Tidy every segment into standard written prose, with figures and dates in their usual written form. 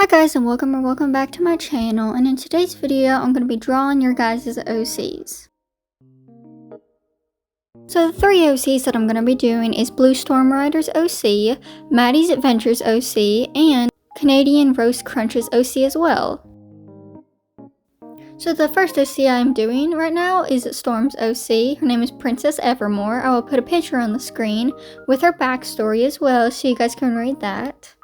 Hi guys, and welcome back to my channel, and in today's video I'm going to be drawing your guys' OCs. So the three OCs that I'm going to be doing is Blue Storm Rider's OC, Maddie's Adventures OC, and Canadian Roast Crunch's OC as well. So the first OC I'm doing right now is Storm's OC. Her name is Princess Evermore. I will put a picture on the screen with her backstory as well so you guys can read that.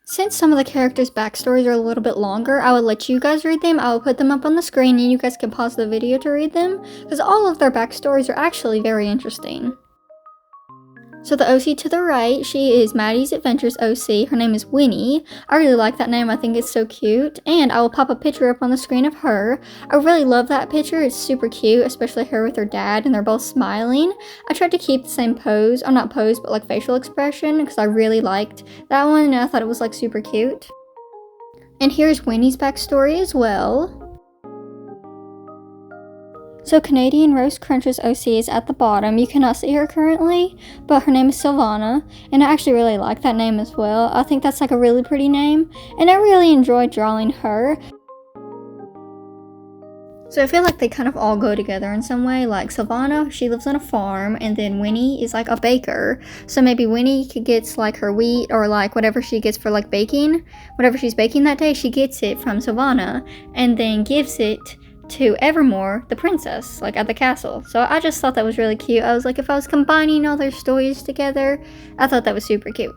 Since some of the characters' backstories are a little bit longer, I will let you guys read them. I will put them up on the screen and you guys can pause the video to read them, because all of their backstories are actually very interesting. So the OC to the right, she is Maddie's Adventures OC. Her name is Winnie. I really like that name. I think it's so cute. And I will pop a picture up on the screen of her. I really love that picture. It's super cute, especially her with her dad, and they're both smiling. I tried to keep the same pose, or not pose, but like facial expression, because I really liked that one and I thought it was like super cute. And here's Winnie's backstory as well. So Canadian Roast Crunch's OC is at the bottom. You cannot see her currently, but her name is Sylvana, and I actually really like that name as well. I think that's like a really pretty name, and I really enjoyed drawing her. So I feel like they kind of all go together in some way. Like Sylvana, she lives on a farm, and then Winnie is like a baker. So maybe Winnie gets like her wheat or like whatever she gets for like baking. Whatever she's baking that day, she gets it from Sylvana and then gives it to Evermore, the princess, like at the castle. So I just thought that was really cute. I was like, if I was combining all their stories together, I thought that was super cute.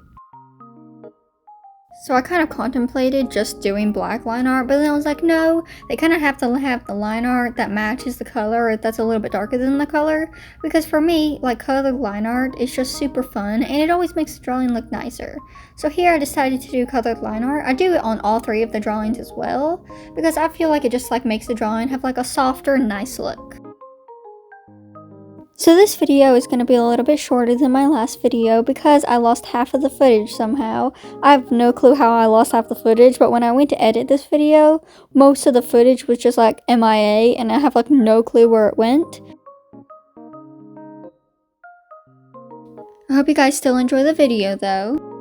So I kind of contemplated just doing black line art, but then I was like, no, they kind of have to have the line art that matches the color, or that's a little bit darker than the color, because for me, like colored line art is just super fun, and it always makes the drawing look nicer. So here I decided to do colored line art. I do it on all three of the drawings as well, because I feel like it just like makes the drawing have like a softer, nice look. So this video is going to be a little bit shorter than my last video because I lost half of the footage somehow. I have no clue how I lost half the footage, but when I went to edit this video, most of the footage was just like MIA and I have like no clue where it went. I hope you guys still enjoy the video though.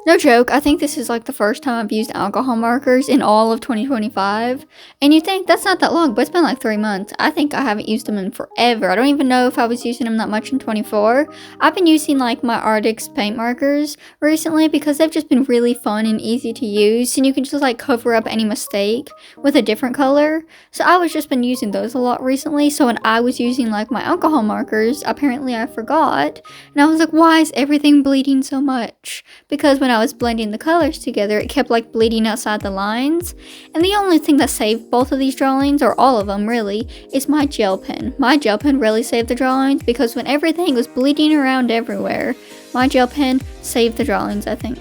No joke, I think this is like the first time I've used alcohol markers in all of 2025. And you think that's not that long, but it's been like 3 months. I think I haven't used them in forever. I don't even know if I was using them that much in 24. I've been using like my Arrtx paint markers recently because they've just been really fun and easy to use. And you can just like cover up any mistake with a different color. So I was just been using those a lot recently. So when I was using like my alcohol markers, apparently I forgot. And I was like, why is everything bleeding so much? Because when I was blending the colors together, it kept like bleeding outside the lines. And the only thing that saved both of these drawings, or all of them really, is my gel pen. My gel pen really saved the drawings because when everything was bleeding around everywhere, my gel pen saved the drawings, I think.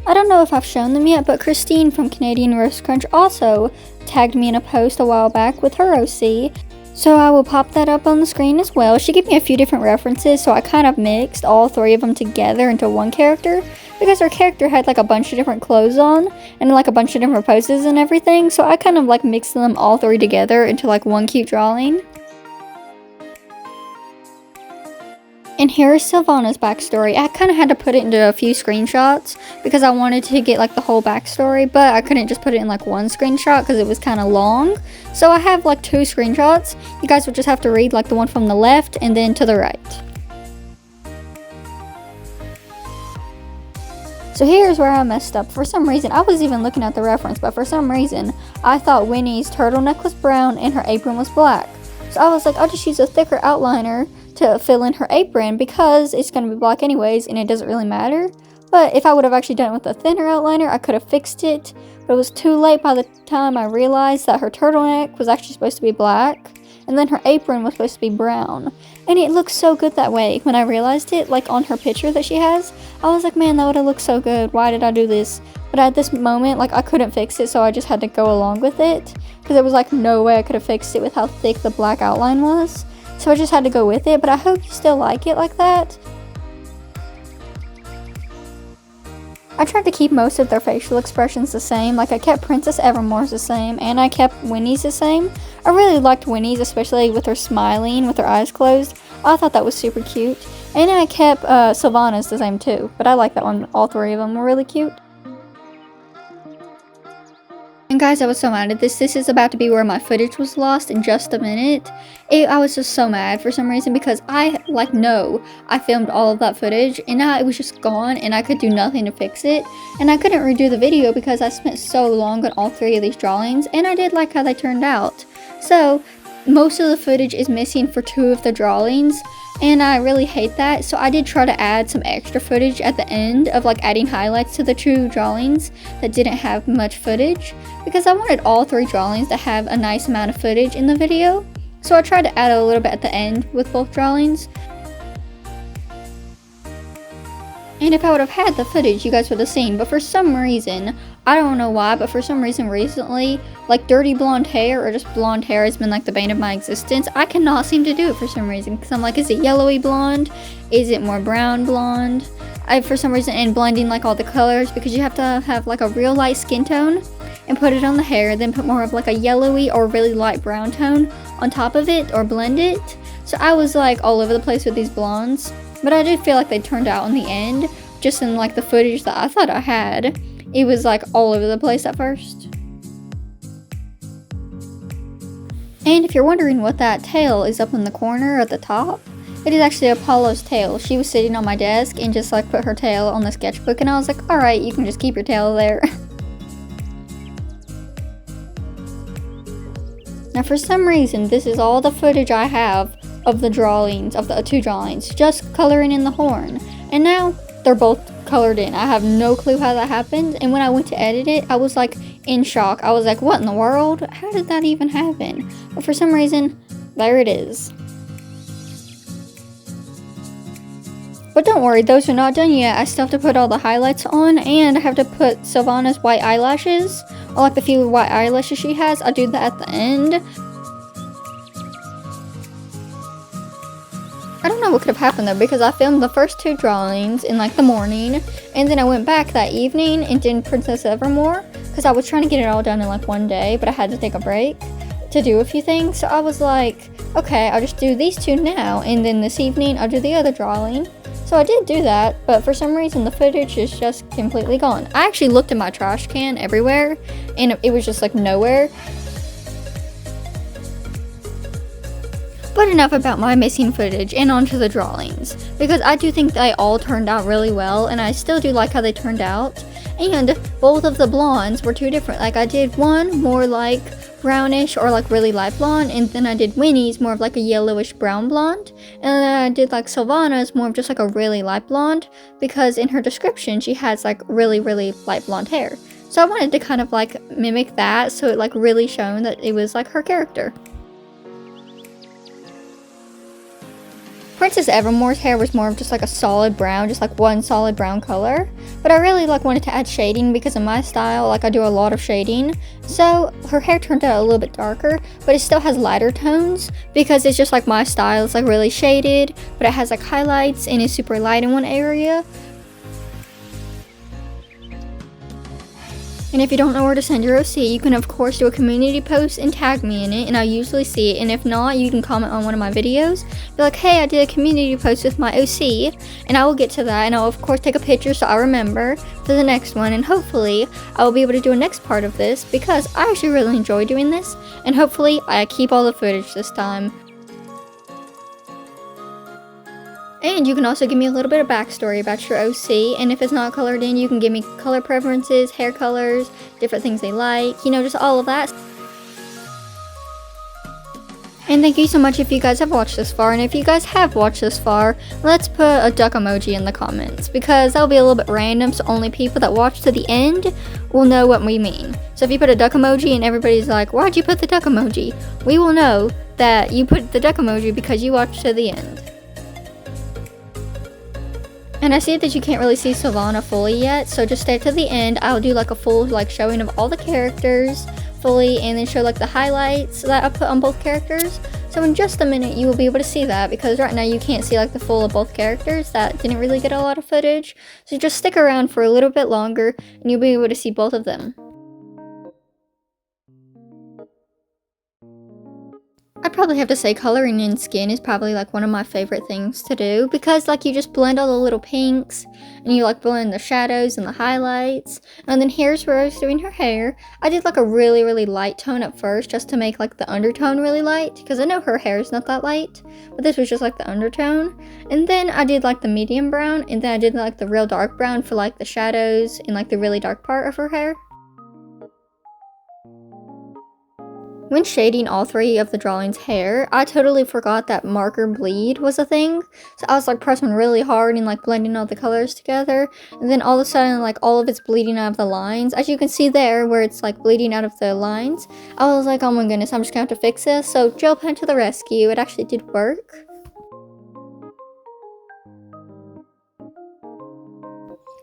I don't know if I've shown them yet, but Christine from Canadian Roast Crunch also tagged me in a post a while back with her OC. So I will pop that up on the screen as well. She gave me a few different references, so I kind of mixed all three of them together into one character, because her character had like a bunch of different clothes on and like a bunch of different poses and everything, so I kind of like mixed them all three together into like one cute drawing. And here is Sylvana's backstory. I kind of had to put it into a few screenshots because I wanted to get like the whole backstory, but I couldn't just put it in like one screenshot because it was kind of long. So I have like 2 screenshots. You guys would just have to read like the one from the left and then to the right. So here's where I messed up. For some reason, I was even looking at the reference, but for some reason, I thought Winnie's turtleneck was brown and her apron was black. So I was like, I'll just use a thicker outliner to fill in her apron because it's going to be black anyways and it doesn't really matter. But if I would have actually done it with a thinner outliner, I could have fixed it. But it was too late by the time I realized that her turtleneck was actually supposed to be black and then her apron was supposed to be brown. And it looks so good that way. When I realized it, like on her picture that she has, I was like, man, that would have looked so good. Why did I do this? But at this moment, like I couldn't fix it, so I just had to go along with it because there was like no way I could have fixed it with how thick the black outline was. So I just had to go with it, but I hope you still like it like that. I tried to keep most of their facial expressions the same. Like I kept Princess Evermore's the same, and I kept Winnie's the same. I really liked Winnie's, especially with her smiling, with her eyes closed. I thought that was super cute. And I kept Sylvana's the same too, but I like that one. All three of them were really cute. And guys, I was so mad at this. This is about to be where my footage was lost in just a minute. I was just so mad for some reason because I filmed all of that footage and now it was just gone and I could do nothing to fix it. And I couldn't redo the video because I spent so long on all three of these drawings and I did like how they turned out. So most of the footage is missing for 2 of the drawings. And I really hate that, so I did try to add some extra footage at the end of like adding highlights to the 2 drawings that didn't have much footage because I wanted all 3 drawings to have a nice amount of footage in the video. So I tried to add a little bit at the end with both drawings. And if I would have had the footage, you guys would have seen, but for some reason, I don't know why, but for some reason recently, like dirty blonde hair or just blonde hair has been like the bane of my existence. I cannot seem to do it for some reason, because I'm like, is it yellowy blonde? Is it more brown blonde? For some reason, and blending like all the colors, because you have to have like a real light skin tone and put it on the hair, then put more of like a yellowy or really light brown tone on top of it or blend it. So I was like all over the place with these blondes. But I do feel like they turned out in the end, just in like the footage that I thought I had. It was like all over the place at first. And if you're wondering what that tail is up in the corner at the top, it is actually Apollo's tail. She was sitting on my desk and just like put her tail on the sketchbook and I was like, alright, you can just keep your tail there. Now for some reason, this is all the footage I have of the drawings, of the 2 drawings, just coloring in the horn. And now they're both colored in. I have no clue how that happened. And when I went to edit it, I was like in shock. I was like, what in the world? How did that even happen? But for some reason, there it is. But don't worry, those are not done yet. I still have to put all the highlights on and I have to put Sylvana's white eyelashes, or like the few white eyelashes she has. I'll do that at the end. I don't know what could have happened though, because I filmed the first 2 drawings in like the morning and then I went back that evening and did Princess Evermore because I was trying to get it all done in like one day, but I had to take a break to do a few things. So I was like, okay, I'll just do these 2 now and then this evening I'll do the other drawing. So I did do that, but for some reason the footage is just completely gone. I actually looked in my trash can everywhere and it was just like nowhere. But enough about my missing footage and onto the drawings, because I do think they all turned out really well and I still do like how they turned out. And both of the blondes were 2 different. Like I did one more like brownish or like really light blonde, and then I did Winnie's more of like a yellowish brown blonde, and then I did like Sylvana's more of just like a really light blonde, because in her description she has like really light blonde hair. So I wanted to kind of like mimic that, so it like really shown that it was like her character. Princess Evermore's hair was more of just like a solid brown, just like one solid brown color. But I really like wanted to add shading because in my style, like I do a lot of shading. So her hair turned out a little bit darker, but it still has lighter tones because it's just like my style. It's like really shaded, but it has like highlights and it's super light in one area. And if you don't know where to send your OC, you can of course do a community post and tag me in it, and I'll usually see it. And if not, you can comment on one of my videos, be like, hey, I did a community post with my OC, and I will get to that, and I'll of course take a picture so I remember for the next one, and hopefully I will be able to do a next part of this because I actually really enjoy doing this, and hopefully I keep all the footage this time. And you can also give me a little bit of backstory about your OC, and if it's not colored in, you can give me color preferences, hair colors, different things they like, you know, just all of that. And thank you so much if you guys have watched this far, and if you guys have watched this far, let's put a duck emoji in the comments, because that'll be a little bit random, so only people that watch to the end will know what we mean. So if you put a duck emoji and everybody's like, why'd you put the duck emoji? We will know that you put the duck emoji because you watched to the end. And I see that you can't really see Sylvana fully yet, so just stay to the end. I'll do like a full like showing of all the characters fully, and then show like the highlights that I put on both characters. So in just a minute you will be able to see that, because right now you can't see like the full of both characters. That didn't really get a lot of footage. So just stick around for a little bit longer and you'll be able to see both of them. I'd probably have to say coloring in skin is probably like one of my favorite things to do, because like you just blend all the little pinks and you like blend the shadows and the highlights. And then here's where I was doing her hair. I did like a really light tone at first just to make like the undertone really light, because I know her hair is not that light, but this was just like the undertone. And then I did like the medium brown, and then I did like the real dark brown for like the shadows and like the really dark part of her hair. When shading all three of the drawings' hair, I totally forgot that marker bleed was a thing. So I was like pressing really hard and like blending all the colors together. And then all of a sudden, like all of it's bleeding out of the lines. As you can see there, where it's like bleeding out of the lines. I was like, oh my goodness, I'm just gonna have to fix this. So gel pen to the rescue. It actually did work.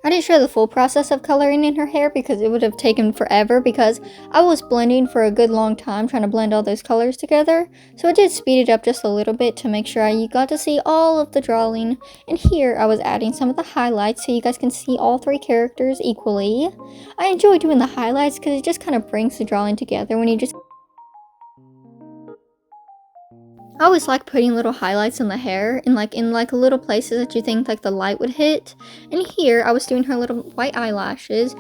I didn't show the full process of coloring in her hair because it would have taken forever, because I was blending for a good long time trying to blend all those colors together. So I did speed it up just a little bit to make sure you got to see all of the drawing. And here I was adding some of the highlights so you guys can see all three characters equally. I enjoy doing the highlights because it just kind of brings the drawing together when you just... I always like putting little highlights in the hair in like little places that you think like the light would hit. And here I was doing her little white eyelashes.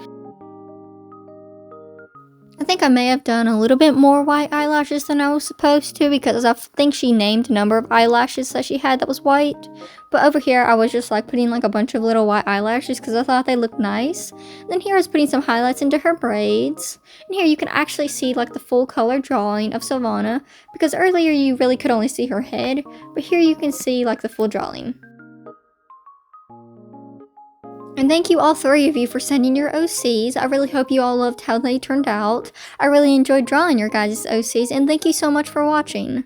I think I may have done a little bit more white eyelashes than I was supposed to, because I think she named a number of eyelashes that she had that was white. But over here I was just like putting like a bunch of little white eyelashes because I thought they looked nice. Then here I was putting some highlights into her braids. And here you can actually see like the full color drawing of Savannah, because earlier you really could only see her head, but here you can see like the full drawing. And thank you all three of you for sending your OCs. I really hope you all loved how they turned out. I really enjoyed drawing your guys' OCs, and thank you so much for watching.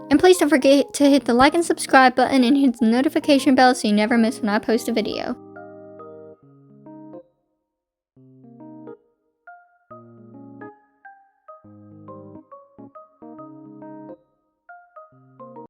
And please don't forget to hit the like and subscribe button and hit the notification bell so you never miss when I post a video.